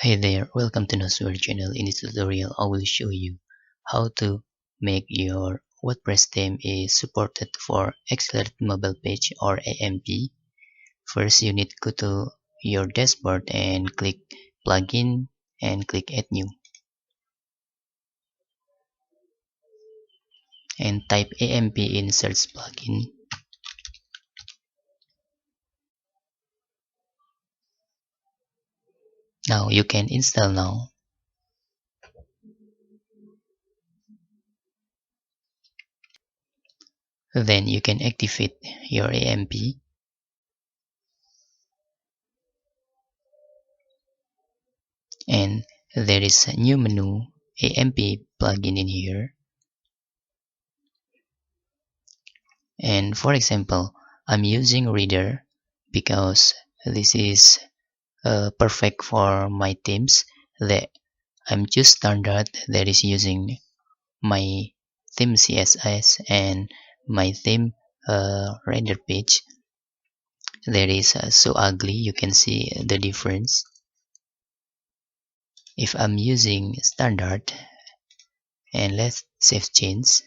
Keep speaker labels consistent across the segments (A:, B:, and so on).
A: Hey there, welcome to Nosware channel. In this tutorial, I will show you how to make your WordPress theme is supported for accelerated mobile page or AMP. First, you need to go to your dashboard and click plugin and click add new and type AMP in search plugin. Now you can install now. Then you can activate your AMP. And there is a new menu AMP plugin in here. And for example, I'm using Reader because this is perfect for my themes that I'm just standard that is using my theme CSS and my theme render page that is so ugly. You can see the difference. If I'm using standard and let's save change,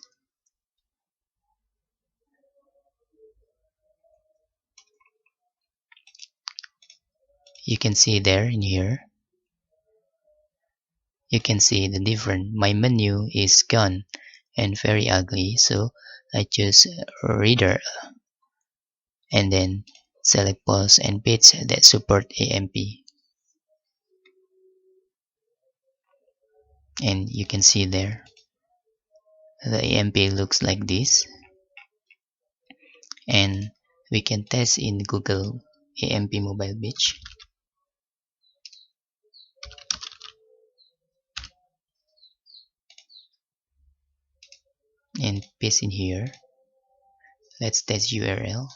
A: you can see there in here, you can see the difference. My menu is gone and very ugly, so I choose Reader and then select posts and pages that support AMP, and you can see there the AMP looks like this. And we can test in Google AMP mobile page and paste in here. Let's test URL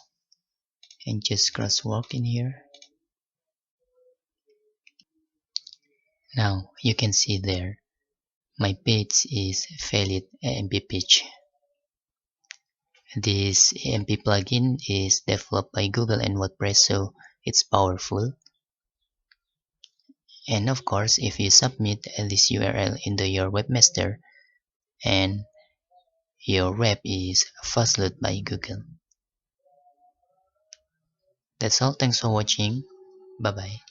A: and just crosswalk in here. Now you can see there my page is valid AMP page. This AMP plugin is developed by Google and WordPress, so it's powerful. And of course, if you submit this URL into your webmaster and your web is fast loaded by Google. That's all. Thanks for watching. Bye bye.